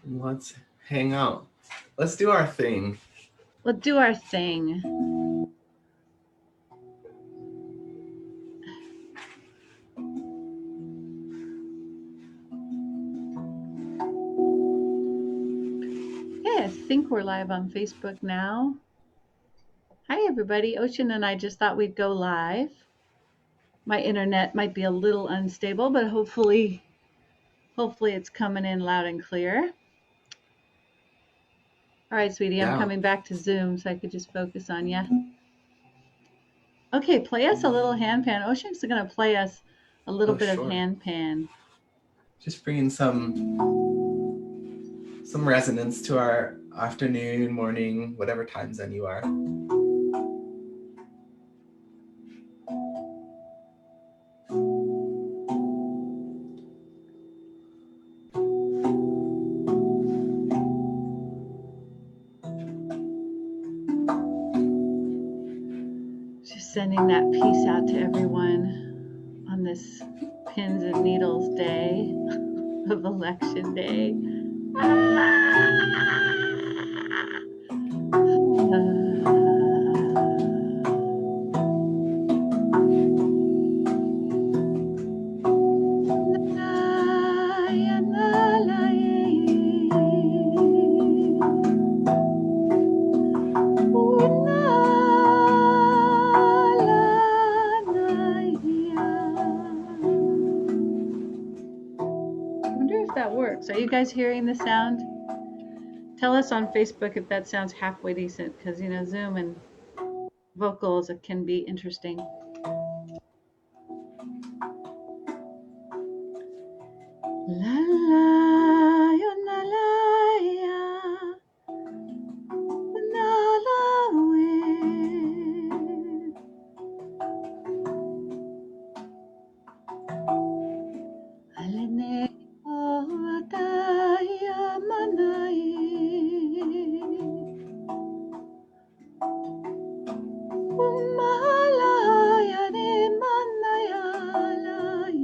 Let's hang out. Let's do our thing. We'll do our thing. Okay, I think we're live on Facebook now. Hi, everybody. Ocean and I just thought we'd go live. My internet might be a little unstable, but hopefully it's coming in loud and clear. All right, sweetie, I'm coming back to Zoom so I could just focus on you. Okay, play us a little handpan. Ocean's going to play us a little bit of handpan. Just bringing some resonance to our afternoon, morning, whatever time zone you are. Just sending that peace out to everyone on this pins and needles day of election day. Are you guys hearing the sound? Tell us on Facebook if that sounds halfway decent, because Zoom and vocals can be interesting. La la yo na la ya na la we alene o ta ya manai Malaya de manaya lai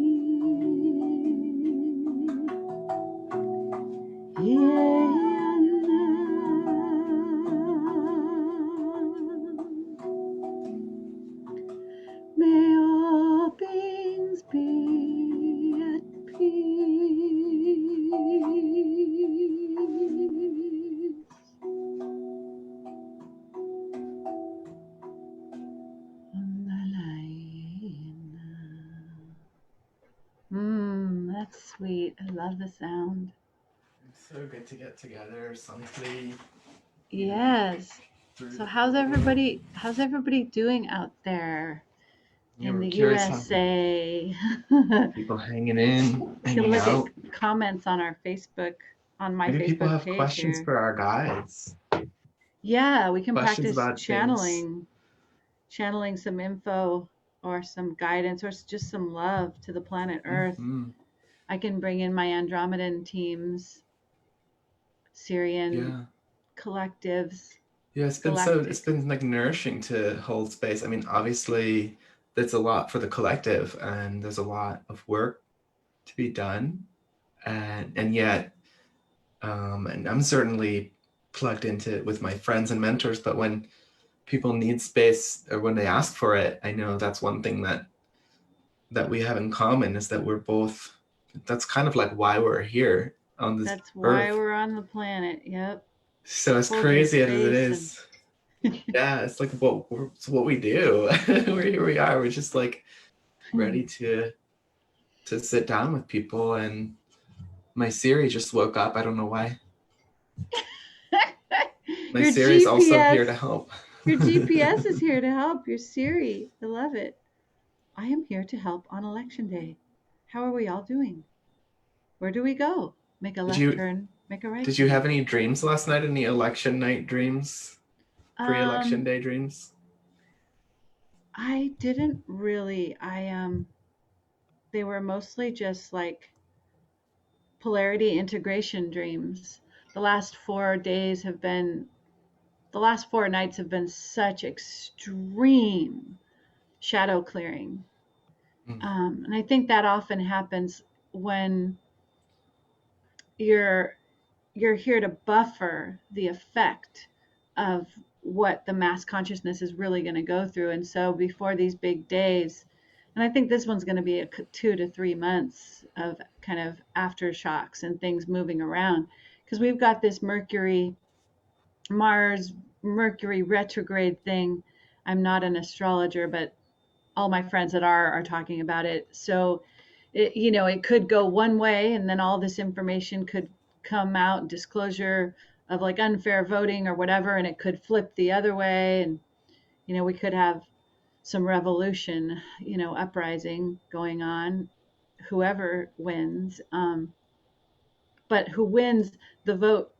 May all beings be at peace. That's sweet. I love the sound. It's so good to get together someplace. Yes. So how's everybody doing out there in the USA? People hanging in, hanging out. At comments on our Facebook, on my Maybe Facebook people have page questions here. for our guides. Yeah, we can questions practice channeling some info or some guidance or just some love to the planet Earth. I can bring in my Andromedan teams, Syrian collectives. Yeah, it's been like nourishing to hold space. I mean, obviously that's a lot for the collective and there's a lot of work to be done. And yet, and I'm certainly plugged into it with my friends and mentors, but when people need space or when they ask for it, I know that's one thing that we have in common is that we're both, that's kind of like why we're here on this That's why we're on the planet. Yep. So as crazy as it is, yeah, it's like it's what we do. Here we are. We're just like ready to sit down with people. And my Siri just woke up. I don't know why. My Siri's also here to help. Your GPS is here to help. Your Siri. I love it. I am here to help on election day. How are we all doing? Where do we go? Make a left turn, make a right turn. Did you have any dreams last night? Any election night dreams? Pre-election day dreams? I didn't really. They were mostly just like polarity integration dreams. The last 4 nights have been such extreme shadow clearing. And I think that often happens when you're you're here to buffer the effect of what the mass consciousness is really going to go through. And so before these big days, and I think this one's going to be 2 to 3 months of kind of aftershocks and things moving around, because we've got this Mars Mercury retrograde thing. I'm not an astrologer, but all my friends that are talking about it. So it could go one way, and then all this information could come out, disclosure of like unfair voting or whatever, and it could flip the other way, and we could have some revolution, uprising going on, whoever wins. But who wins the vote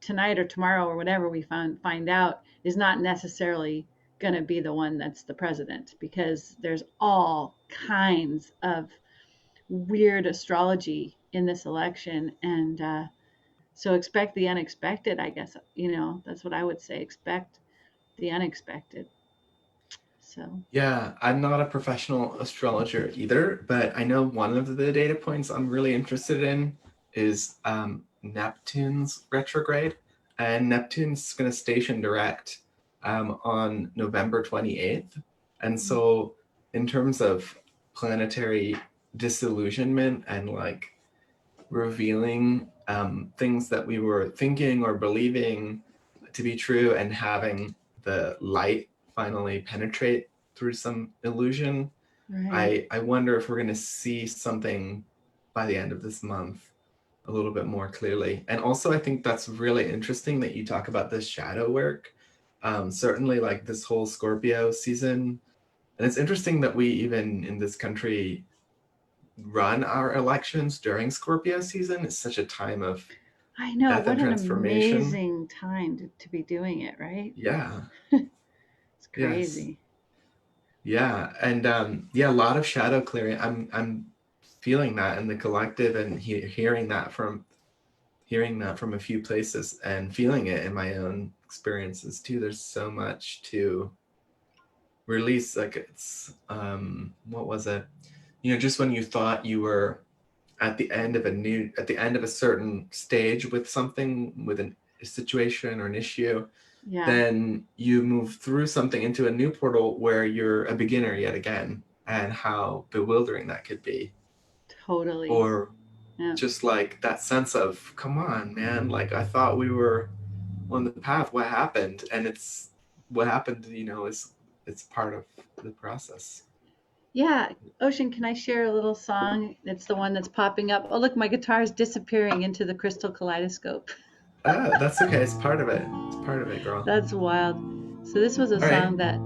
tonight or tomorrow or whatever we find out is not necessarily going to be the one that's the president, because there's all kinds of weird astrology in this election. And so expect the unexpected, I guess. That's what I would say. Expect the unexpected. So Yeah, I'm not a professional astrologer either, but I know one of the data points I'm really interested in is Neptune's retrograde. And Neptune's going to station direct on November 28th. And so, in terms of planetary disillusionment and like revealing things that we were thinking or believing to be true, and having the light finally penetrate through some illusion. right. I wonder if we're going to see something by the end of this month a little bit more clearly. And also, I think that's really interesting that you talk about this shadow work. Certainly, like this whole Scorpio season. And it's interesting that we even in this country run our elections during Scorpio season. It's such a time of I know, death and what an transformation. amazing time to be doing it, right? Yeah. It's Yes. crazy. Yeah. And yeah, a lot of shadow clearing. I'm feeling that in the collective, and hearing that from a few places, and feeling it in my own experiences too. There's so much to release. Like it's what was it? Just when you thought you were at the end of a certain stage with something, with a situation or an issue, Yeah, then you move through something into a new portal where you're a beginner yet again, and how bewildering that could be. totally. Or Yeah. just like that sense of, come on, man, like I thought we were on the path. What happened? And what happened, is it's part of the process. Yeah, Ocean, can I share a little song? It's the one that's popping up. Oh, look, my guitar is disappearing into the crystal kaleidoscope. That's okay. It's part of it. It's part of it, girl. That's wild. So this was a All right. song that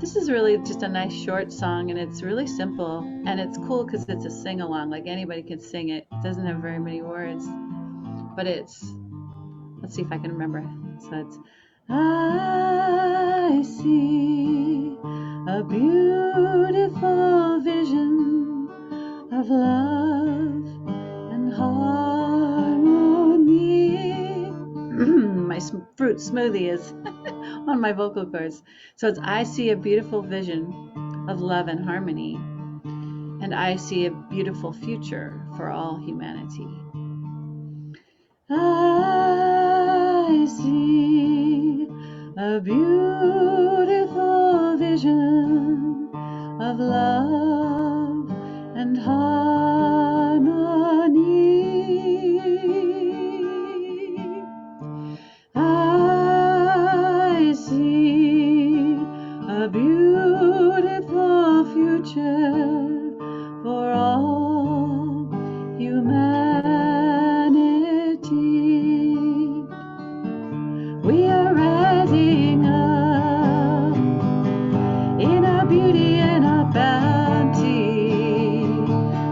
this is really just a nice short song, and it's really simple, and it's cool because it's a sing along. Like anybody can sing it. It doesn't have very many words, but let's see if I can remember. So it's I see a beautiful vision of love and harmony. My fruit smoothie is on my vocal cords. So it's I see a beautiful vision of love and harmony, and I see a beautiful future for all humanity. I see a beautiful vision of love and harmony. I see a beautiful future for all humanity. We are rising up in our beauty and our bounty.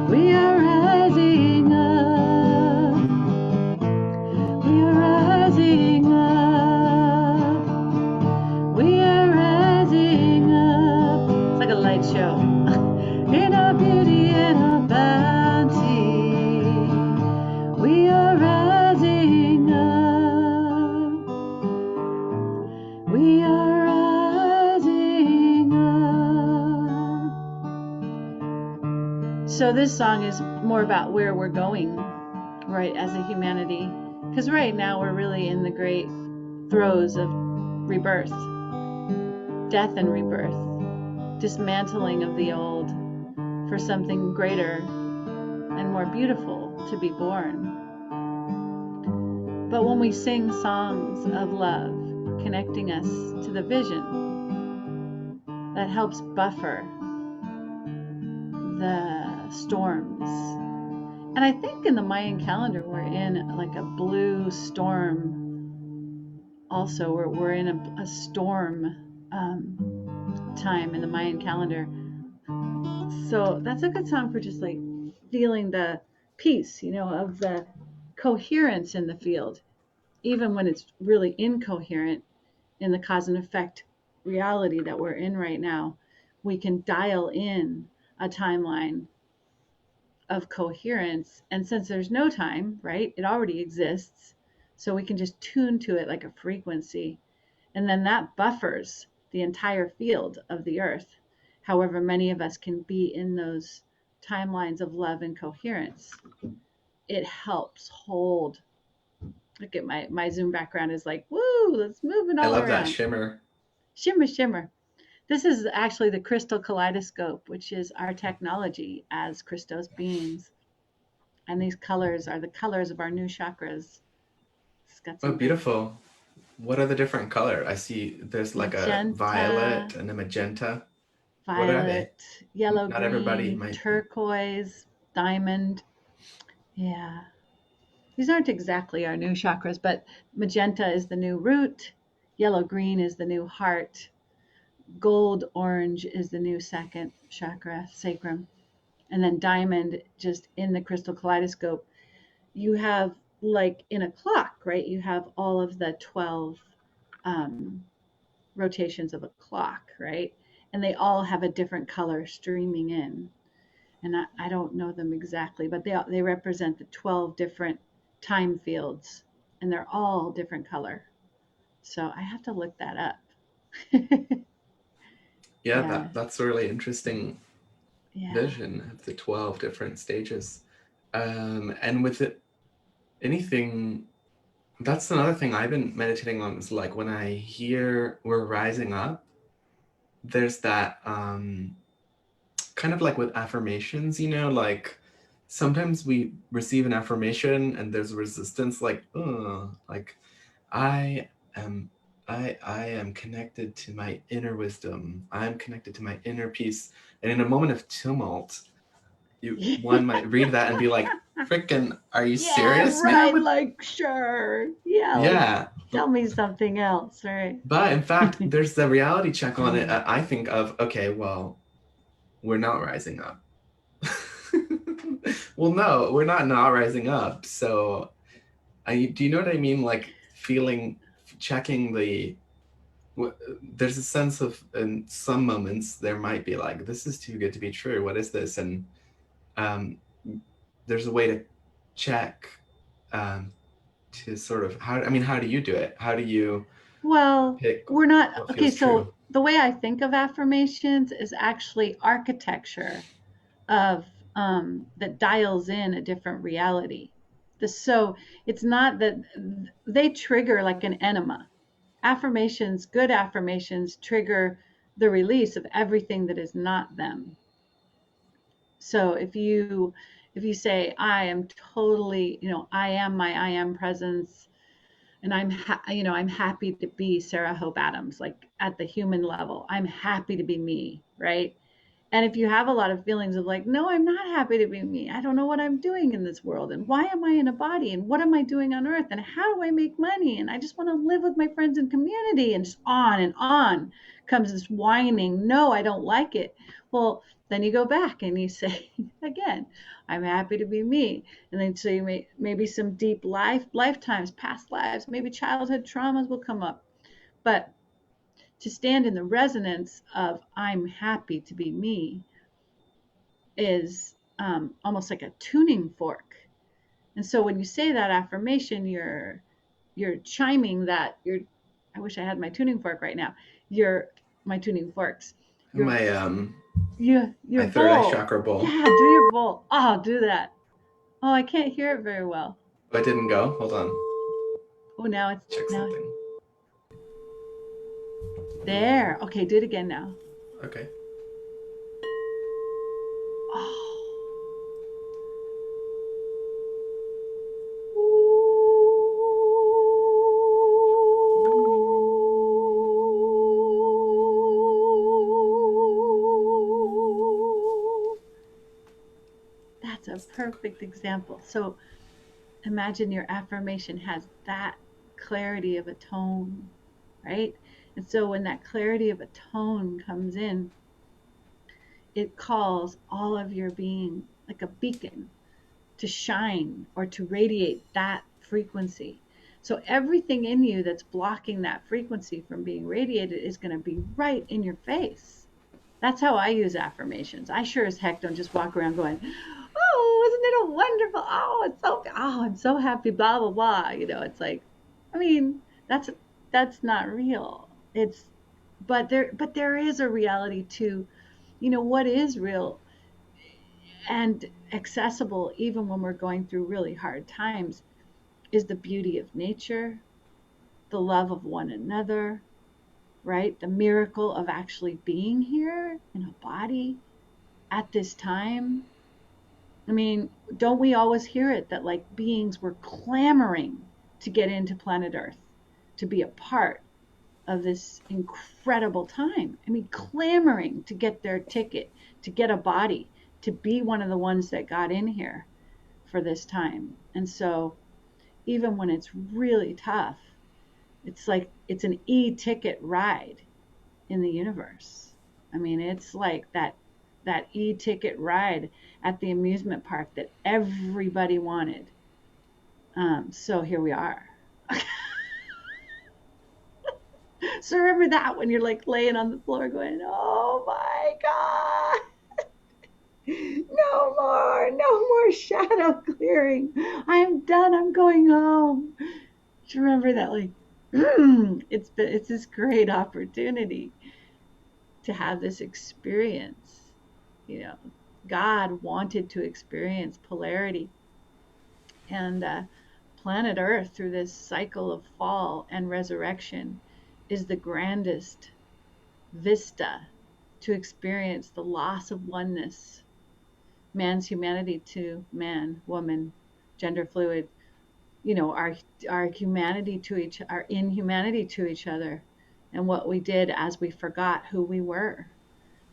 We are rising up. We are rising up. We are rising up. It's like a light show. In our beauty and our bounty. We are rising up. We are rising up. So this song is more about where we're going, right, as a humanity. Because right now we're really in the great throes of rebirth, death and rebirth, dismantling of the old for something greater and more beautiful to be born. But when we sing songs of love, connecting us to the vision, that helps buffer the storms. And I think in the Mayan calendar, we're in like a blue storm. Also, we're in a storm time in the Mayan calendar. So that's a good song for just like feeling the peace, of the coherence in the field, even when it's really incoherent in the cause and effect reality that we're in right now. We can dial in a timeline of coherence. And since there's no time, right, it already exists. So we can just tune to it like a frequency. And then that buffers the entire field of the earth. However, many of us can be in those timelines of love and coherence. It helps hold. Look at my Zoom background is like, woo, let's move it I all love that around. shimmer. Shimmer, shimmer. This is actually the crystal kaleidoscope, which is our technology as Christos beings. And these colors are the colors of our new chakras. It's got Oh, some beautiful. What are the different color? I see there's like a magenta, violet and a magenta. What are they? violet, yellow, Not everybody green, might. turquoise, diamond. Yeah. These aren't exactly our new chakras, but magenta is the new root, yellow, green is the new heart, gold, orange is the new second chakra, sacrum. And then diamond, just in the crystal kaleidoscope, you have like in a clock, right? You have all of the 12 um, rotations of a clock, right? And they all have a different color streaming in. And I don't know them exactly, but they represent the 12 different time fields, and they're all different color. So I have to look that up. Yeah, Yeah, that's a really interesting yeah. vision of the 12 different stages. And with it, anything, that's another thing I've been meditating on is like when I hear we're rising up, there's that kind of like with affirmations, like sometimes we receive an affirmation and there's resistance, like, like I am I am connected to my inner wisdom. I am connected to my inner peace. And in a moment of tumult, one might read that and be like, freaking, are you Yeah, serious, man? right. Like, sure. Yeah, like, Yeah. tell me something else, right? But in fact, there's the reality check on it. I think of, okay, well, we're not rising up. Well, no, we're not rising up. So, do you know what I mean? Like checking there's a sense of, in some moments, there might be like, this is too good to be true. What is this? And um, there's a way to check to sort of, how do you do it? How do you Well, pick we're not, what okay, feels true? so the way I think of affirmations is actually architecture of that dials in a different reality. So it's not that they trigger like an enema. Affirmations, good affirmations trigger the release of everything that is not them. So if you say I am totally, I am my I am presence, and I'm happy to be Sarah Hope Adams, like at the human level. I'm happy to be me, right? And if you have a lot of feelings of like, no, I'm not happy to be me. I don't know what I'm doing in this world. And why am I in a body? And what am I doing on earth? And how do I make money? And I just want to live with my friends and community. And just on and on comes this whining, no, I don't like it. Well, then you go back and you say, again, I'm happy to be me. And then so you maybe some deep lifetimes, past lives, maybe childhood traumas will come up. But to stand in the resonance of I'm happy to be me is almost like a tuning fork. And so when you say that affirmation, you're chiming that you're. I wish I had my tuning fork right now. My tuning forks. Your My your my third eye bowl. chakra bowl. Yeah, do your bowl. Oh, do that. Oh, I can't hear it very well. Oh, it didn't go. Hold on. Oh, now it's Check now something. there. Okay, do it again now. Okay. Oh. That's a perfect example. So imagine your affirmation has that clarity of a tone, right? And so when that clarity of a tone comes in, it calls all of your being like a beacon to shine or to radiate that frequency. So everything in you that's blocking that frequency from being radiated is going to be right in your face. That's how I use affirmations. I sure as heck don't just walk around going, "Oh, isn't it a wonderful? I'm so happy." Blah blah blah. It's like, I mean, that's not real. But there is a reality to, what is real and accessible even when we're going through really hard times is the beauty of nature, the love of one another, right? The miracle of actually being here in a body at this time. I mean, don't we always hear it that like beings were clamoring to get into planet Earth, to be a part of this incredible time? I mean, clamoring to get their ticket, to get a body, to be one of the ones that got in here for this time. And so, even when it's really tough, it's like it's an e-ticket ride in the universe. I mean, it's like that e-ticket ride at the amusement park that everybody wanted. So here we are. So remember that when you're like laying on the floor going, "Oh my God, no more shadow clearing. I'm done. I'm going home." Do you remember that? Like, it's this great opportunity to have this experience. You know, God wanted to experience polarity, and planet Earth through this cycle of fall and resurrection is the grandest vista to experience the loss of oneness, man's humanity to man, woman, gender fluid, our humanity to our inhumanity to each other, and what we did as we forgot who we were,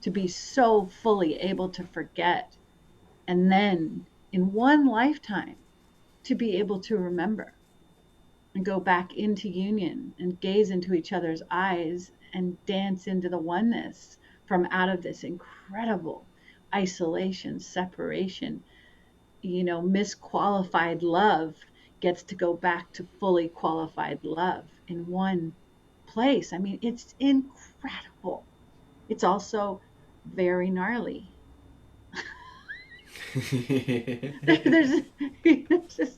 to be so fully able to forget, and then in one lifetime to be able to remember and go back into union and gaze into each other's eyes and dance into the oneness from out of this incredible isolation, separation. Misqualified love gets to go back to fully qualified love in one place. I mean, it's incredible. It's also very gnarly. there's, there's just,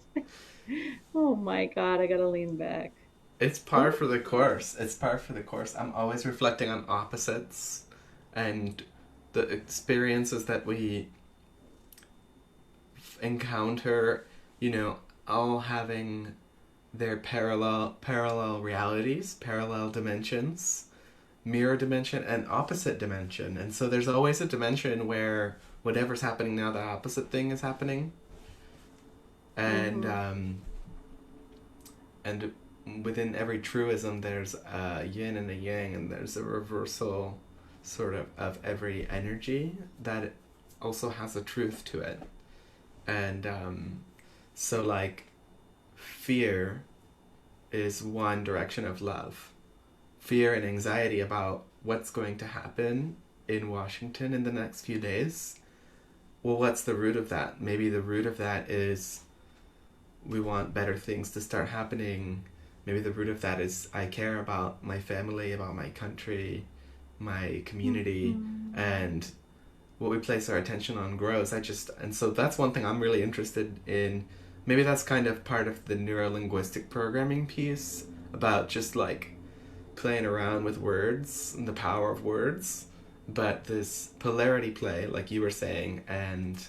oh my God, I gotta lean back. It's par for the course. It's par for the course. I'm always reflecting on opposites and the experiences that we encounter, all having their parallel realities, parallel dimensions, mirror dimension and opposite dimension. And so there's always a dimension where whatever's happening now, the opposite thing is happening. And and within every truism there's a yin and a yang, and there's a reversal sort of every energy that also has a truth to it. And so like fear is one direction of love. Fear and anxiety about what's going to happen in Washington in the next few days. Well, what's the root of that? Maybe the root of that is we want better things to start happening. Maybe the root of that is I care about my family, about my country, my community, and what we place our attention on grows. And so that's one thing I'm really interested in. Maybe that's kind of part of the neuro-linguistic programming piece about just like playing around with words and the power of words, but this polarity play, like you were saying, and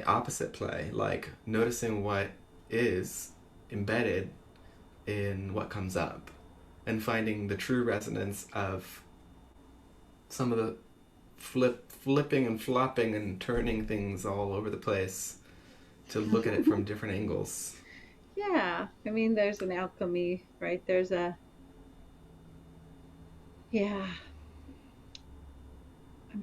opposite play, like noticing what is embedded in what comes up and finding the true resonance of some of the flipping and flopping and turning things all over the place to look at it from different angles. Yeah, I mean, there's an alchemy, right? Yeah. I'm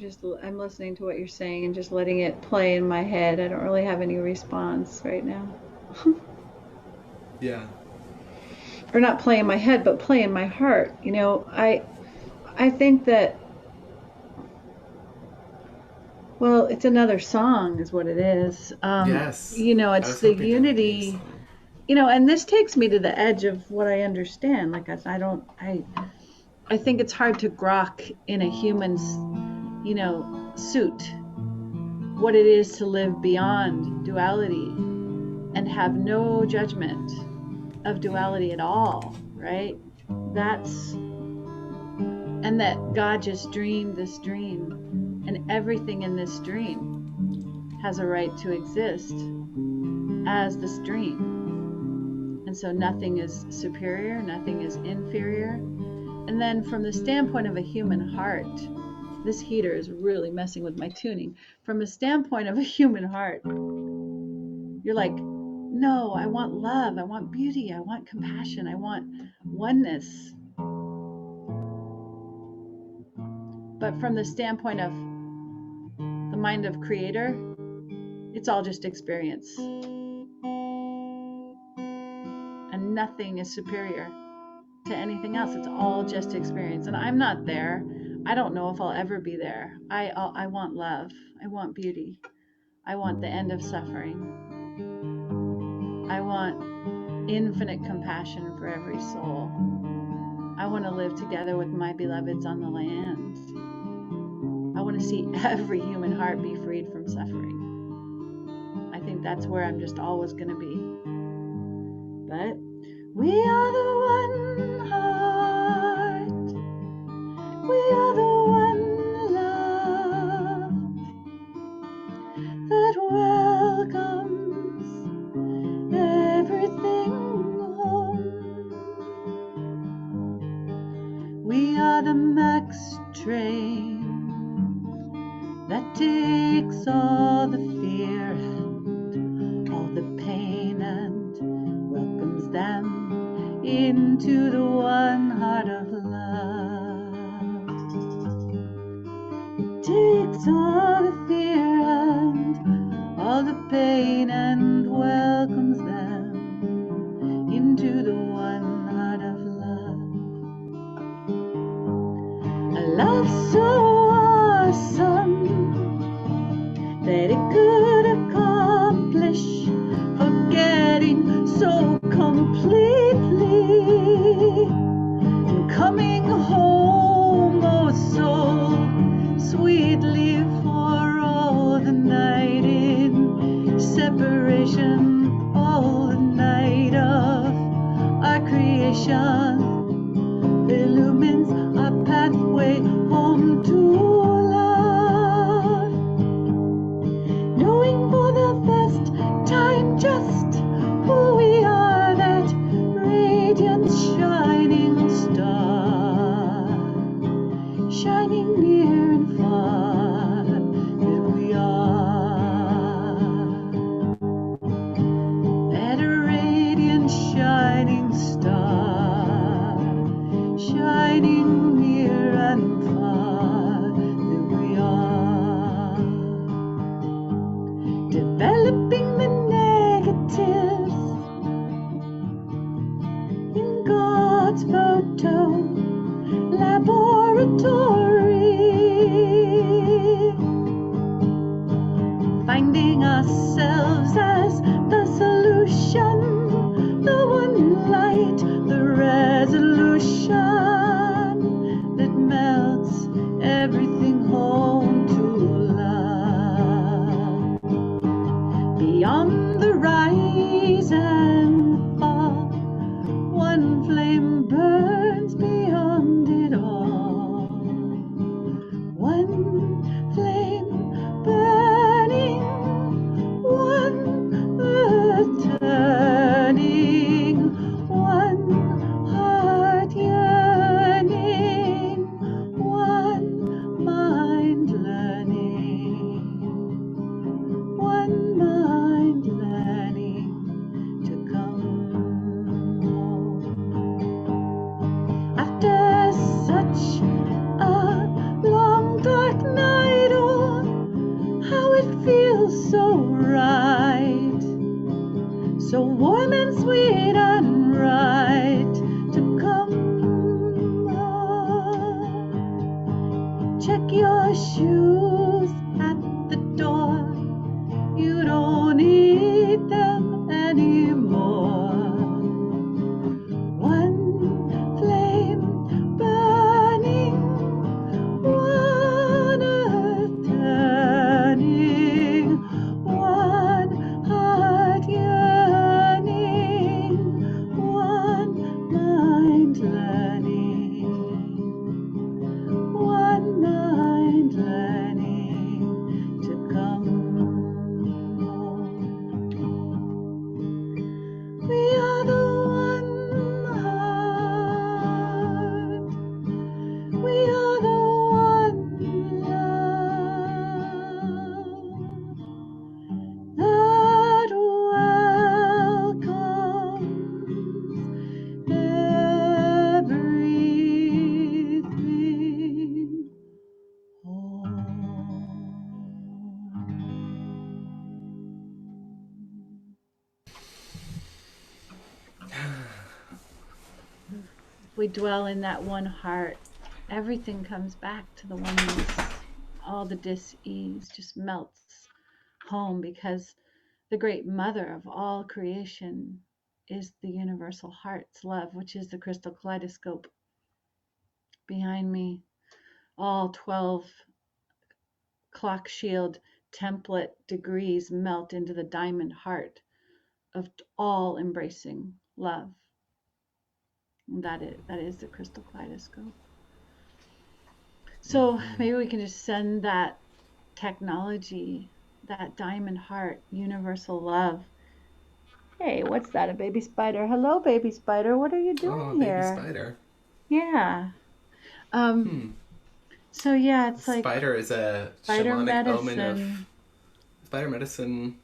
listening to what you're saying and just letting it play in my head. I don't really have any response right now. Yeah. Or not play in my head, but play in my heart. I think that, well, it's another song is what it is. Yes. I It's was the hoping that would be a unity, song. and this takes me to the edge of what I understand. Like I think it's hard to grok in a human's, suit what it is to live beyond duality and have no judgment of duality at all, right? And that God just dreamed this dream, and everything in this dream has a right to exist as this dream. And so nothing is superior, nothing is inferior. And then from the standpoint of a human heart, this heater is really messing with my tuning. From a standpoint of a human heart, you're like, no, I want love, I want beauty, I want compassion, I want oneness. But from the standpoint of the mind of creator, it's all just experience. And nothing is superior to anything else. It's all just experience. And I'm not there. I don't know if I'll ever be there. I want love. I want beauty. I want the end of suffering. I want infinite compassion for every soul. I want to live together with my beloveds on the land. I want to see every human heart be freed from suffering. I think that's where I'm just always going to be. But we are the one heart. We are the one love that welcomes everything home. We are the max train that takes all the fear and all the pain and welcomes them into the one heart of love. It takes all the fear and all the pain and welcomes them into the one heart of love. A love so awesome that it could accomplish forgetting so completely and coming home oh so sweetly for all the night in separation, all the night of our creation illumines our pathway home to love, knowing for the first time just who we are, that radiant shining star, shining near and far, that we are, that radiant shining star, shining near and far, that we are, developing the negatives in God's photo laboratory, finding ourselves as the solution, the one light, the resolution that melts everything home to love. Beyond the rise and fall, one flame burns beyond it all. One flame burning, one earth turning, one so right, so warm and sweet and right to come home. Check your shoes at the door, you don't need them anymore. One flame burning, one earth turning, one heart yearning, one mind learning, one mind learning to come home. We are the one heart. We are the one love that welcomes everything home. If we dwell in that one heart, everything comes back to the oneness. All the dis-ease just melts home, because the great mother of all creation is the universal heart's love, which is the crystal kaleidoscope behind me. All 12 clock shield template degrees melt into the diamond heart of all embracing love. And that is the crystal kaleidoscope. So maybe we can just send that technology, that diamond heart, universal love. Hey, what's that? A baby spider. Hello, baby spider. What are you doing here? Baby spider. Yeah. So yeah, it's like spider is a spider shamanic omen medicine. of spider medicine,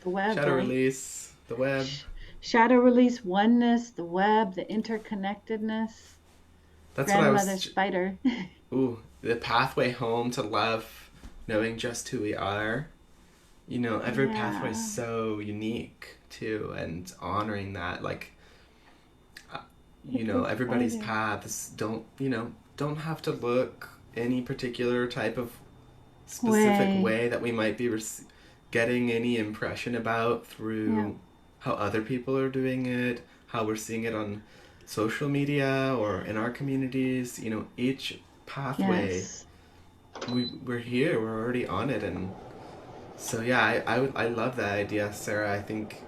The web. shadow right? release, the web. Shadow release, oneness, the web, the interconnectedness. That's Grandmother what I was. spider. Ooh, the pathway home to love, knowing just who we are. You know, every pathway is so unique too, and honoring that, like, you know, everybody's paths don't have to look any particular type of specific way that we might be getting any impression about through how other people are doing it, how we're seeing it on social media or in our communities. You know, each pathway, we're here, we're already on it. And so yeah, I love that idea, Sarah. I think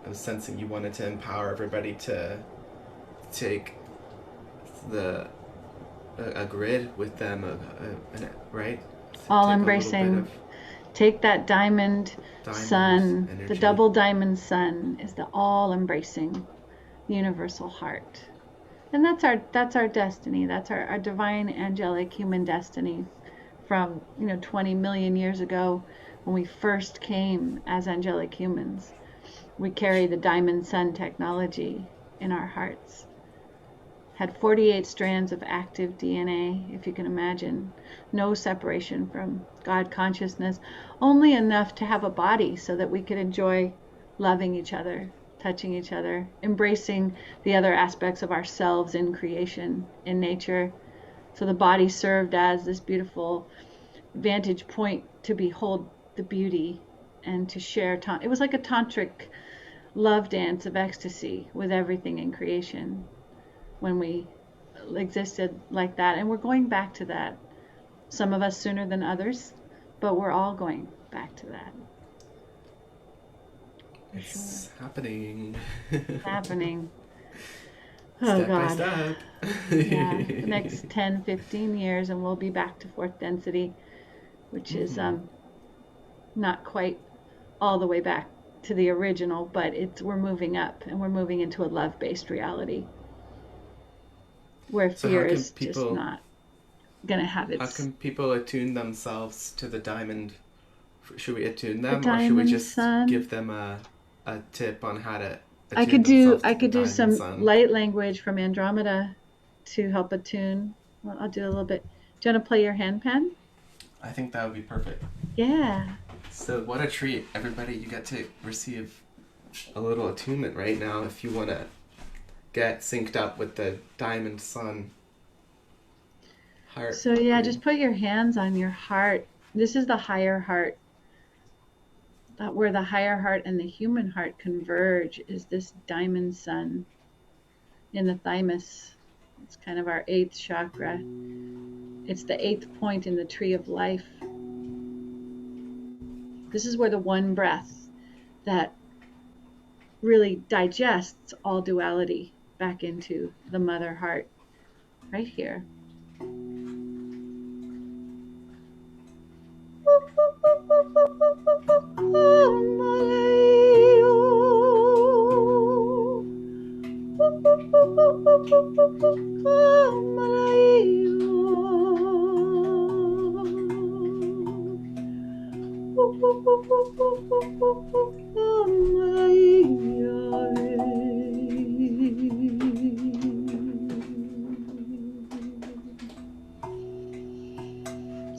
I was sensing you wanted to empower everybody to take a grid with them, right? All embracing. Take that diamond sun, energy. The double diamond sun is the all embracing universal heart. And that's our destiny. That's our divine angelic human destiny from 20 million years ago, when we first came as angelic humans. We carry the diamond sun technology in our hearts. Had 48 strands of active DNA, if you can imagine. No separation from God consciousness, only enough to have a body so that we could enjoy loving each other, touching each other, embracing the other aspects of ourselves in creation, in nature. So the body served as this beautiful vantage point to behold the beauty and to share. It was like a tantric love dance of ecstasy with everything in creation when we existed like that. And we're going back to that. Some of us sooner than others, but we're all going back to that. It's happening. Happening. Step by step. Yeah, the next 10, 15 years, and we'll be back to fourth density, which is not quite all the way back to the original, but we're moving up, and we're moving into a love-based reality where fear is just not going to have its... How can people attune themselves to the diamond? Should we attune them, or should we just give them a tip on how to attune I could do some sun? light language from Andromeda to help attune. Well, I'll do a little bit. Do you want to play your handpan? I think that would be perfect. Yeah. So what a treat, everybody. You get to receive a little attunement right now if you want to get synced up with the diamond sun heart. So yeah, just put your hands on your heart. This is the higher heart. That where the higher heart and the human heart converge is this diamond sun in the thymus. It's kind of our 8th chakra. It's the 8th point in the tree of life. This is where the one breath that really digests all duality back into the mother heart, right here.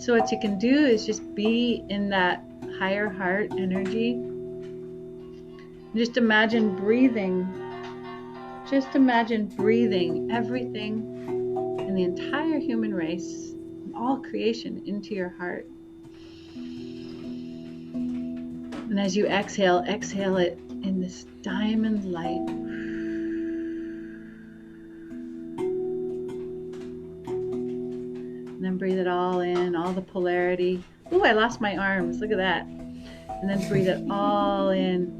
So what you can do is just be in that higher heart energy. Just imagine breathing. Just imagine breathing everything in the entire human race, and all creation into your heart. And as you exhale, exhale it in this diamond light. And then breathe it all in, all the polarity. Ooh, I lost my arms. Look at that. And then breathe it all in.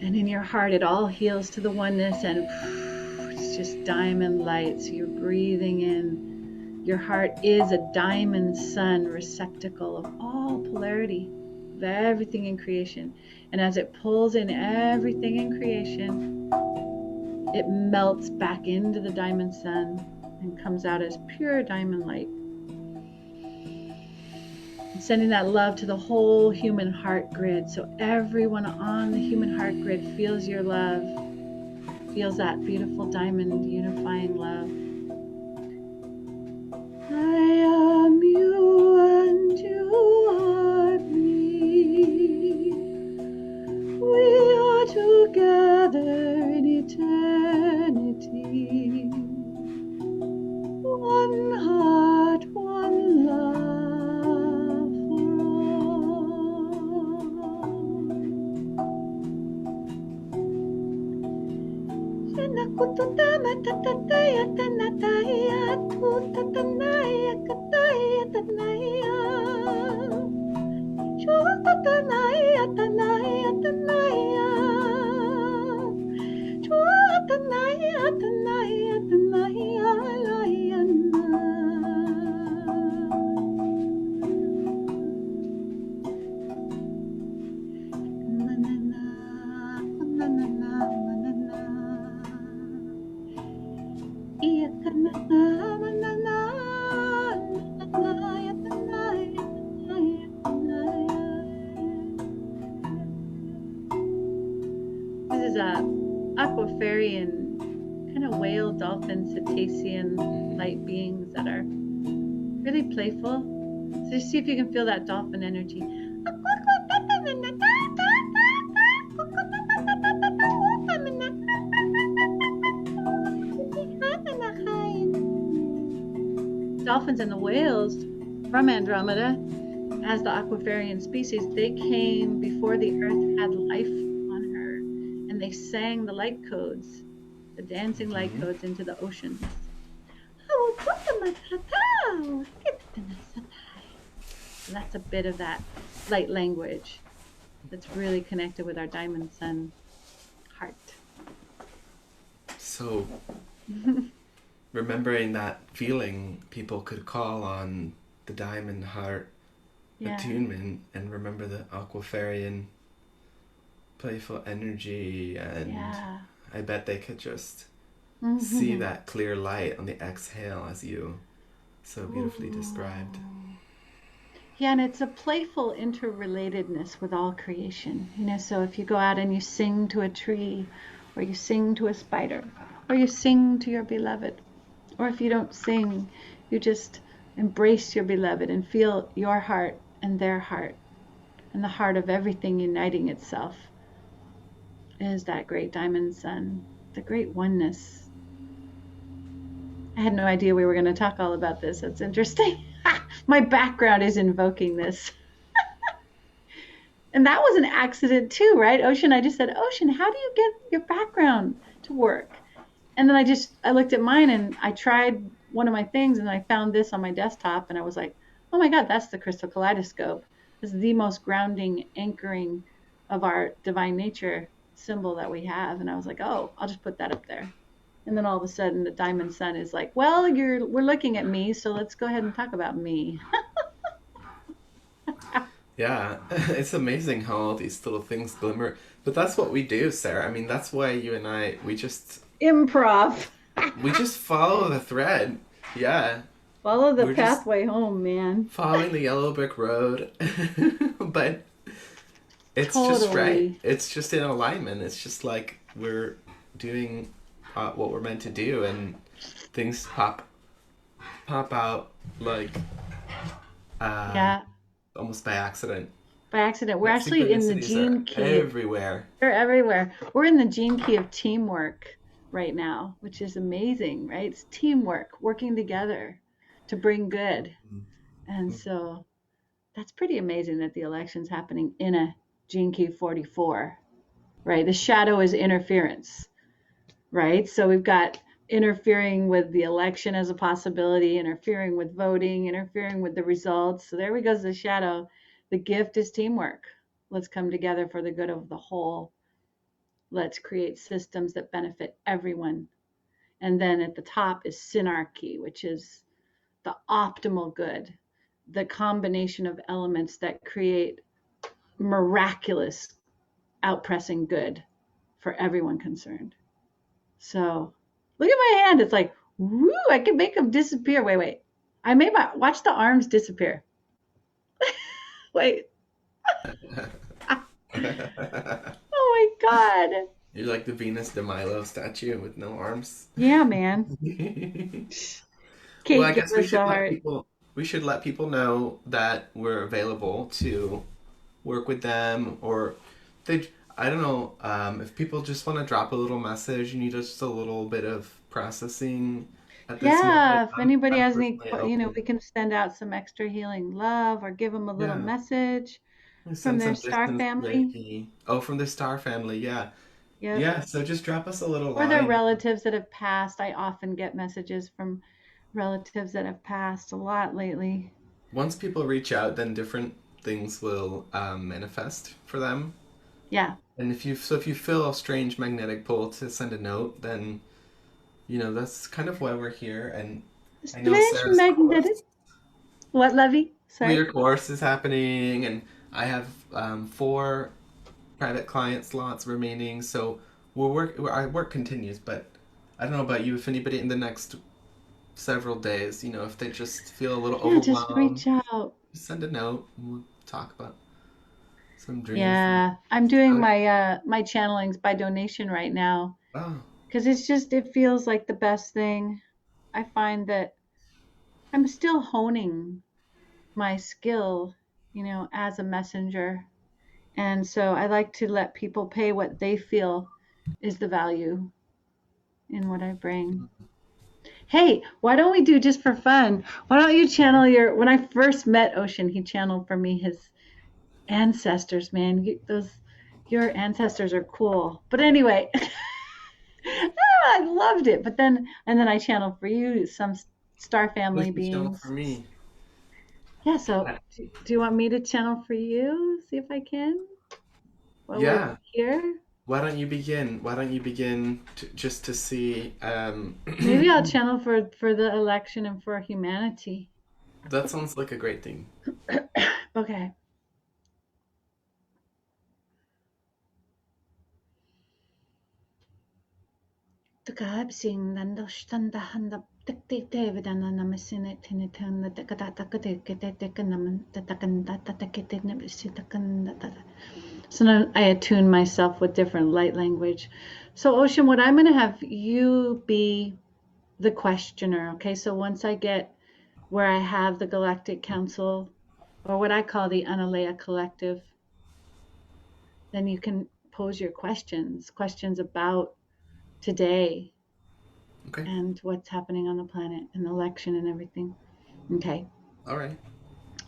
And in your heart, it all heals to the oneness, and it's just diamond light. So you're breathing in. Your heart is a diamond sun receptacle of all polarity, of everything in creation. And as it pulls in everything in creation, it melts back into the diamond sun and comes out as pure diamond light. And sending that love to the whole human heart grid. So everyone on the human heart grid feels your love, feels that beautiful diamond unifying love. I am you and you are me. We are together in eternity. One heart, one love for This is a aquafarian, kind of whale, dolphin, cetacean light beings that are really playful. So just see if you can feel that dolphin energy. Dolphins and the whales from Andromeda, as the aquafarian species, they came before the earth had life on her, and they sang the light codes, the dancing light codes into the oceans. So that's a bit of that light language that's really connected with our diamond sun heart. So remembering that feeling, people could call on the diamond heart attunement and remember the aquafarian playful energy, and I bet they could just see that clear light on the exhale as you so beautifully described. Yeah, and it's a playful interrelatedness with all creation. You know, so if you go out and you sing to a tree, or you sing to a spider, or you sing to your beloved, or if you don't sing, you just Embrace your beloved and feel your heart and their heart and the heart of everything uniting itself is that great diamond sun, the great oneness. I had no idea we were going to talk all about this. That's interesting. My background is invoking this. And that was an accident too, right? Ocean, I just said, Ocean, how do you get your background to work? And then I looked at mine and I tried one of my things and I found this on my desktop and I was like, oh my God, that's the crystal kaleidoscope. This is the most grounding, anchoring of our divine nature symbol that we have. And I was like, oh, I'll just put that up there. And then all of a sudden the diamond sun is like, well, we're looking at me, so let's go ahead and talk about me. Yeah, it's amazing how all these little things glimmer. But that's what we do, Sarah. I mean, that's why you and I, Improv. we just follow the thread. Yeah, Follow the we're just pathway home, man. following the yellow brick road. But it's just right. Totally. It's just in alignment. It's just like we're doing what we're meant to do, and things pop out like uh, Yeah, almost by accident. by accident. We're Like actually in the synchronicities are gene key. everywhere. They're everywhere. We're in the gene key of teamwork right now, which is amazing, right? It's teamwork, working together to bring good. And so that's pretty amazing that the election's happening in a gene key 44, right? The shadow is interference, right? So we've got interfering with the election as a possibility, interfering with voting, interfering with the results. So there we goes the shadow. The gift is teamwork. Let's come together for the good of the whole. Let's create systems that benefit everyone. And then at the top is synarchy, which is the optimal good, the combination of elements that create miraculous outpressing good for everyone concerned. So look at my hand. It's like, woo, I can make them disappear. Wait. I made watch the arms disappear. Wait. Oh my God. You're like the Venus de Milo statue with no arms. Yeah, man. Well, Kate, I give guess us a heart. we should let people know that we're available to work with them, or they I don't know, if people just want to drop a little message, you need just a little bit of processing at this Yeah, moment. if anybody I'm has any, personally open. we can send out some extra healing love or give them a little Yeah. message from Send their some star distance family. Reiki. Oh, from the star family, yeah. Yep. Yeah, so just drop us a little Or their line. relatives that have passed. I often get messages from relatives that have passed a lot lately. Once people reach out, then different things will manifest for them. Yeah. And if you feel a strange magnetic pull to send a note, then that's kind of why we're here. And I know Strange Sarah's magnetic. course, What, Lovey? well, Sorry. your course is happening, and I have 4 private client slots remaining. So our work continues. But I don't know about you. If anybody in the next several days, if they just feel a little Yeah, just overwhelmed, reach out. just send a note and we'll talk about some dreams. Yeah, I'm doing my channelings by donation right now Oh, because it feels like the best thing. I find that I'm still honing my skill, as a messenger. And so I like to let people pay what they feel is the value in what I bring. Hey, why don't we do just for fun? Why don't you channel when I first met Ocean, he channeled for me his ancestors, man. Your ancestors are cool. But anyway, I loved it. And then I channeled for you some star family who's the channel for beings. me? Yeah, so do you want me to channel for you? See if I can while we're Yeah. here. Why don't you begin? Why don't you begin just to see? Maybe I'll channel for the election and for humanity. That sounds like a great thing. Okay. So now I attune myself with different light language. So Ocean, what I'm going to have you be the questioner. Okay. So once I get where I have the Galactic Council, or what I call the Analea Collective. Then you can pose your questions about today Okay. and what's happening on the planet and the election and everything. Okay, All right.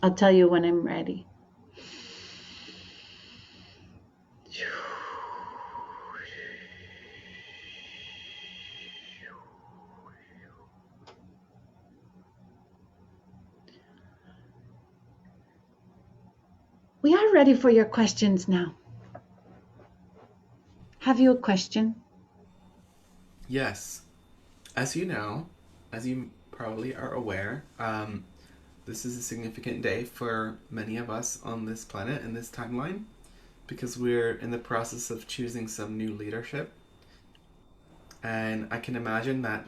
I'll tell you when I'm ready. We are ready for your questions now. Have you a question? Yes. As you know, as you probably are aware, this is a significant day for many of us on this planet in this timeline because we're in the process of choosing some new leadership. And I can imagine that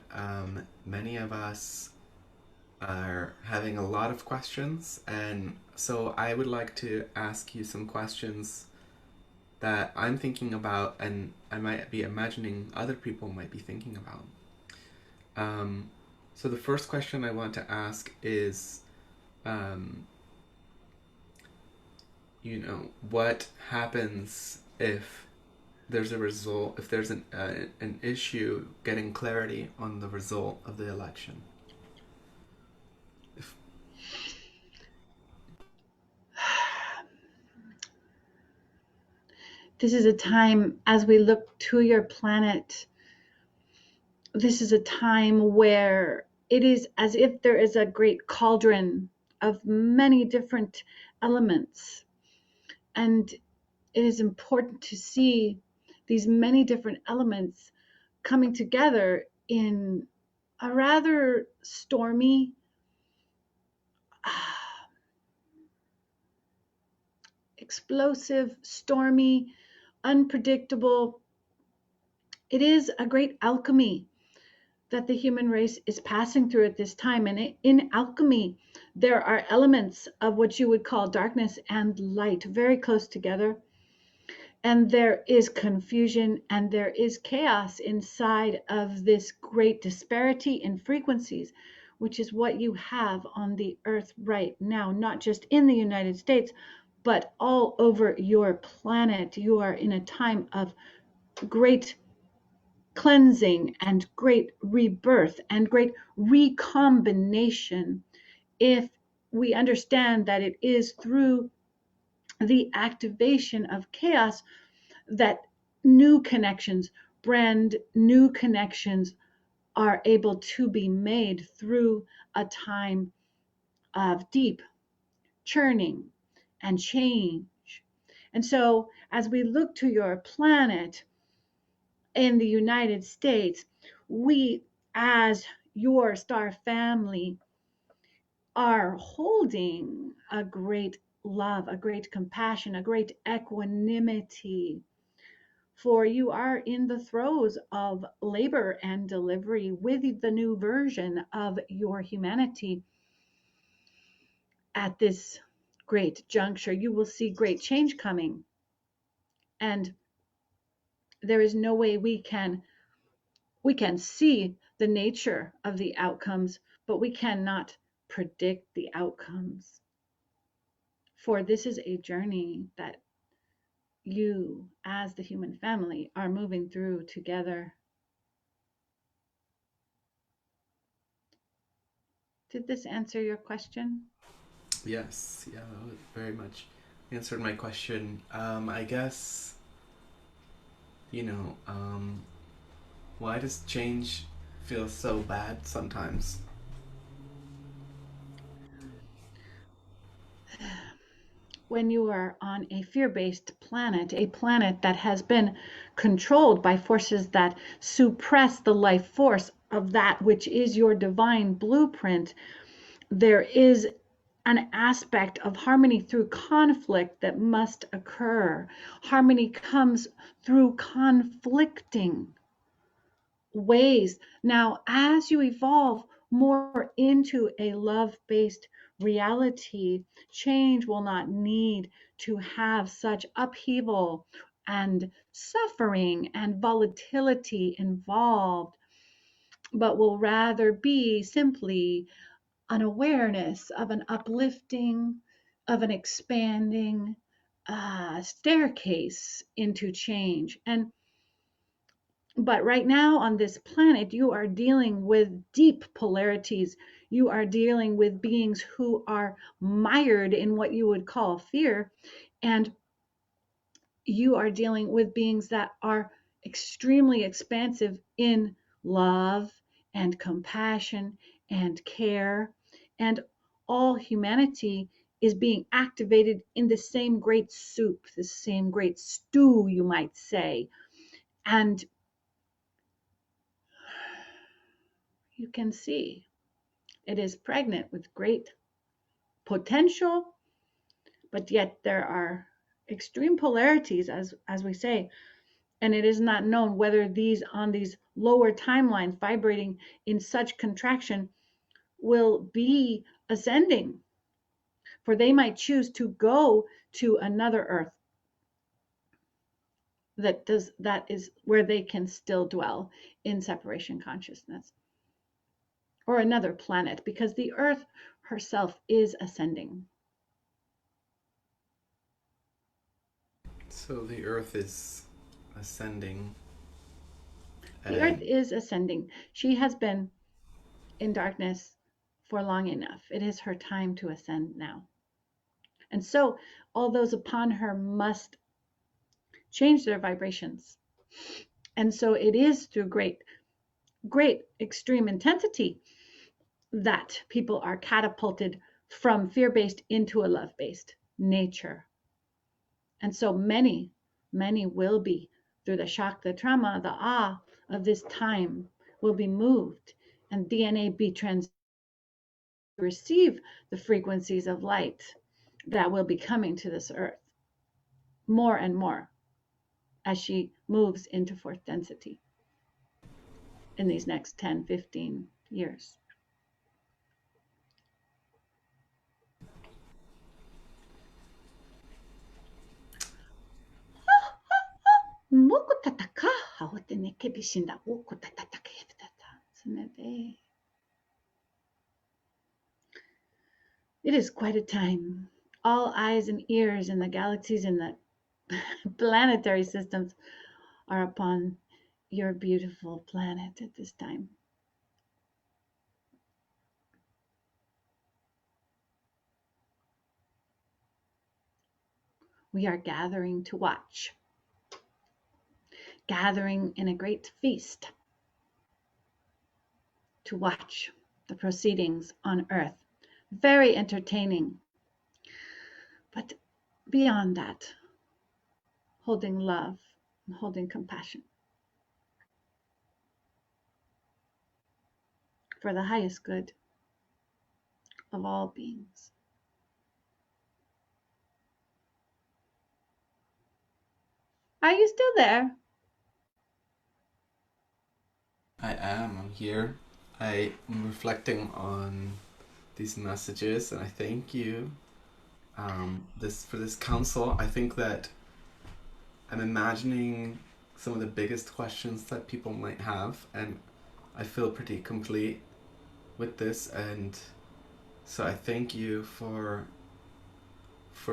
many of us are having a lot of questions. And so I would like to ask you some questions that I'm thinking about and I might be imagining other people might be thinking about. So the first question I want to ask is, um, what happens if there's a result, if there's an issue getting clarity on the result of the election? If, This is a time as we look to your planet. This is a time where it is as if there is a great cauldron of many different elements. And it is important to see these many different elements coming together in a rather stormy, explosive, stormy, unpredictable. It is a great alchemy that the human race is passing through at this time. And in alchemy, there are elements of what you would call darkness and light very close together. And there is confusion and there is chaos inside of this great disparity in frequencies, which is what you have on the earth right now, not just in the United States, but all over your planet. You are in a time of great cleansing and great rebirth and great recombination. If we understand that it is through the activation of chaos that new connections, brand new connections, are able to be made through a time of deep churning and change. And so, as we look to your planet in the United States, we, as your star family, are holding a great love, a great compassion, a great equanimity. For you are in the throes of labor and delivery with the new version of your humanity. At this great juncture, you will see great change coming. And there is no way we can see the nature of the outcomes, but we cannot predict the outcomes. For this is a journey that you, as the human family, are moving through together. Did this answer your question? yes, yeah, that would very much answered my question. I guess, you know, why does change feel so bad sometimes? When you are on a fear-based planet, a planet that has been controlled by forces that suppress the life force of that which is your divine blueprint, there is an aspect of harmony through conflict that must occur. Harmony comes through conflicting ways. Now, as you evolve more into a love based reality, change will not need to have such upheaval and suffering and volatility involved, but will rather be simply an awareness of an uplifting, of an expanding staircase into change. But right now on this planet, you are dealing with deep polarities. You are dealing with beings who are mired in what you would call fear. And you are dealing with beings that are extremely expansive in love and compassion and care. And all humanity is being activated in the same great soup, the same great stew, you might say. And you can see it is pregnant with great potential, but yet there are extreme polarities, as we say, and it is not known whether these on these lower timelines vibrating in such contraction will be ascending, for they might choose to go to another earth that is where they can still dwell in separation consciousness, or another planet, because the earth herself is ascending. So the earth is ascending. The earth And is ascending. She has been in darkness for long enough. It is her time to ascend now. And so all those upon her must change their vibrations. And so it is through great extreme intensity that people are catapulted from fear-based into a love-based nature. And so many will be, through the shock, the trauma, the awe of this time, will be moved, and DNA be trans receive the frequencies of light that will be coming to this earth more and more as she moves into fourth density in these next 10, 15 years. It is quite a time. All eyes and ears in the galaxies and the planetary systems are upon your beautiful planet at this time. We are gathering to watch, gathering in a great feast to watch the proceedings on earth. Very entertaining. But beyond that, holding love and holding compassion for the highest good of all beings. Are you still there? I'm here. I am reflecting on these messages, and I thank you for this counsel. I think that I'm imagining some of the biggest questions that people might have, and I feel pretty complete with this, and so I thank you for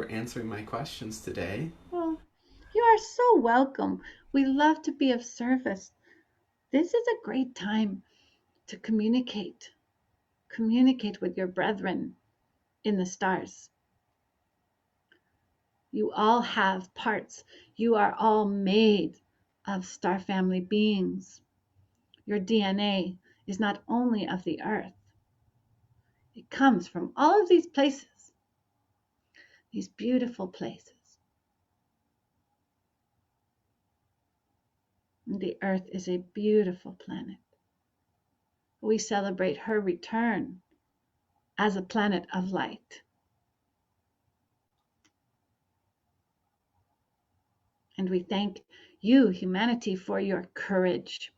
answering my questions today. Well, you are so welcome. We love to be of service. This is a great time to communicate with your brethren in the stars. You all have parts. You are all made of star family beings. Your DNA is not only of the earth, it comes from all of these places, these beautiful places. And the earth is a beautiful planet. We celebrate her return as a planet of light. And we thank you, humanity, for your courage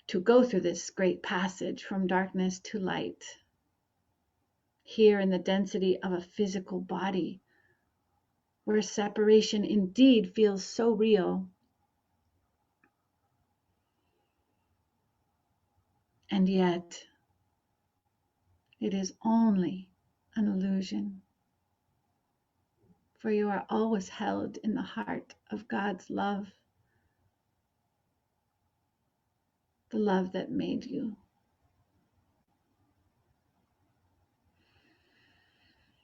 to go through this great passage from darkness to light, here in the density of a physical body, where separation indeed feels so real. And yet, It is only an illusion, for you are always held in the heart of God's love, the love that made you.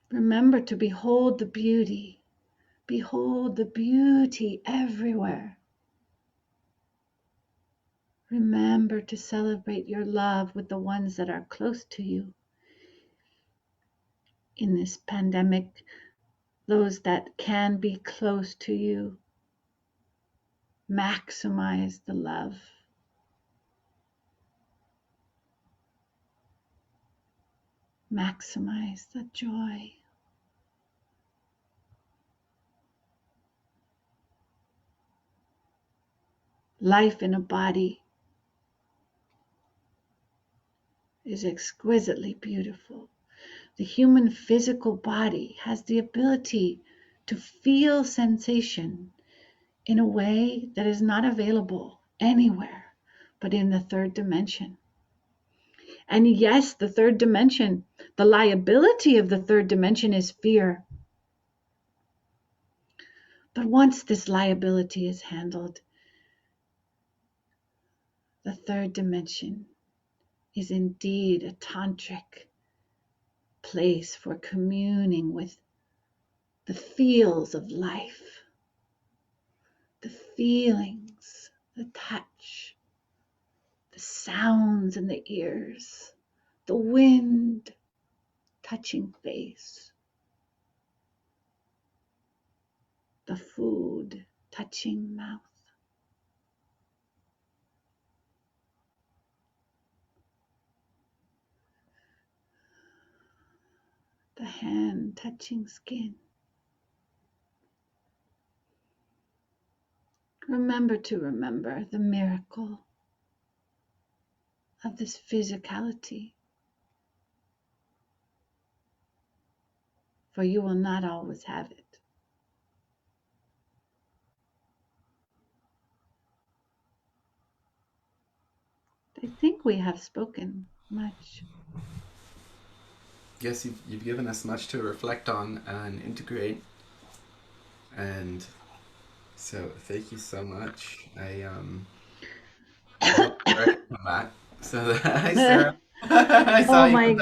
Remember to behold the beauty. Behold the beauty everywhere. Remember to celebrate your love with the ones that are close to you. In this pandemic, those that can be close to you, maximize the love. Maximize the joy. Life in a body is exquisitely beautiful. The human physical body has the ability to feel sensation in a way that is not available anywhere but in the third dimension. And yes, the third dimension, the liability of the third dimension is fear. But once this liability is handled, the third dimension is indeed a tantric place for communing with the feels of life, the feelings, the touch, the sounds in the ears, the wind touching face, the food touching mouth, the hand touching skin. Remember to remember the miracle of this physicality, for you will not always have it. I think we have spoken much. Yes, you've given us much to reflect on and integrate. And so thank you so much. I hope Sarah can come back. So hi Sarah. I saw Oh you come my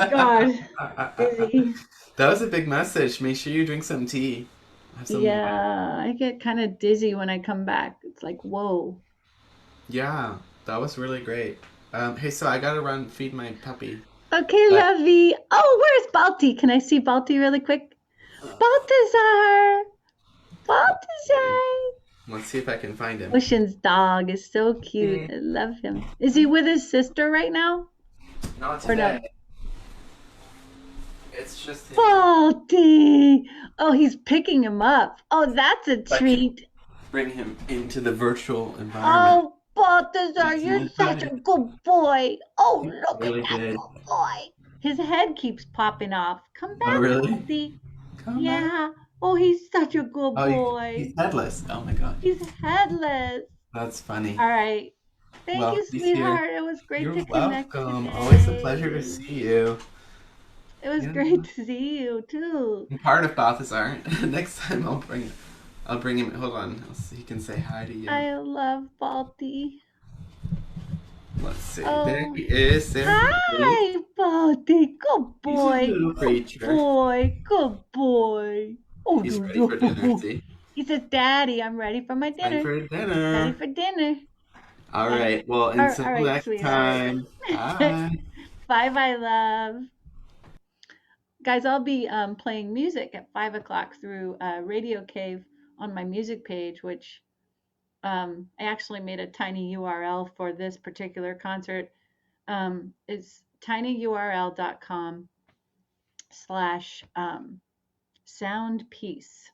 God, back. busy. That was a big message. Make sure you drink some tea. Have some water. Yeah, I get kind of dizzy when I come back. It's like, whoa. Yeah, that was really great. Hey, so I gotta run feed my puppy. Okay, But lovey. Oh, where's Balti? Can I see Balti really quick? Balthazar! Balthazar! let's see if I can find him. Ocean's dog is so cute. I love him. Is he with his sister right now? Not Or today. no? It's just him. Balti! Oh, he's picking him up. Oh, that's a I can treat. bring him into the virtual environment. Oh, Balthazar, He's you're so such a excited. good boy. Oh, He's look at really that good. good boy. His head keeps popping off. Come Oh, back, really? Balti. Come back. Yeah. Oh, he's such a good Oh, boy. he's headless. Oh my god. He's headless. That's funny. All right. Thank Well, you, he's here. sweetheart. It was great You're to connect welcome. Always a pleasure to today. see you. It was You great know, to see you too. I'm part of Balthazar. Next time I'll bring him. Hold on. He can say hi to you. I love Balti. Let's see. There Oh, he is. There he is. hi, Balti. Good He's a boy. little Good creature. boy. Good boy. Oh, He's do, ready for dinner. do. See? He says, Daddy, I'm ready for my Time dinner. for Ready dinner. for dinner. All Yeah. right. Well, All until right, next sweetheart. time. Bye. Bye bye, love. Guys, I'll be playing music at 5 o'clock through Radio Cave on my music page, which I actually made a tiny URL for this particular concert. It's tinyurl.com/sound piece,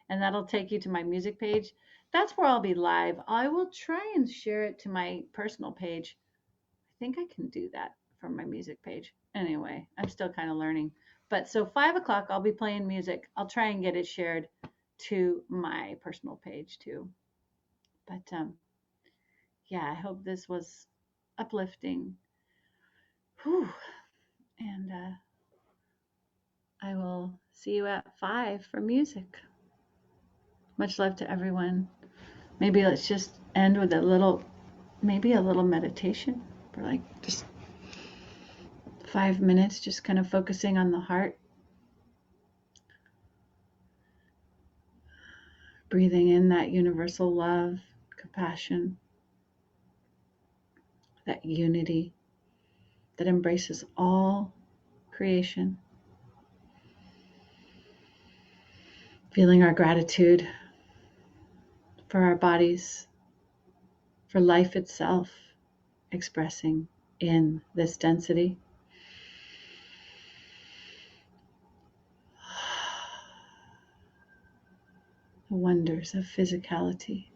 and that'll take you to my music page. That's where I'll be live. I will try and share it to my personal page. I think I can do that from my music page. Anyway, I'm still kind of learning. But so 5 o'clock, I'll be playing music. I'll try and get it shared to my personal page too. But yeah, I hope this was uplifting. Whew. And I will see you at 5 for music. Much love to everyone. Maybe let's just end with a little meditation for like just 5 minutes, just kind of focusing on the heart. Breathing in that universal love, compassion, that unity that embraces all creation. Feeling our gratitude for our bodies, for life itself, expressing in this density. The wonders of physicality.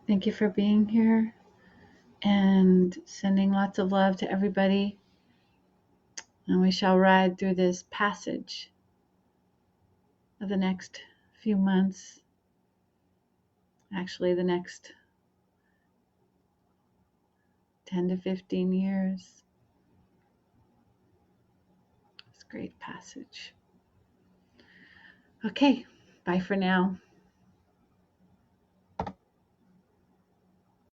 Thank you for being here and sending lots of love to everybody. And we shall ride through this passage of the next few months, actually the next 10 to 15 years. It's a great passage. Okay, bye for now.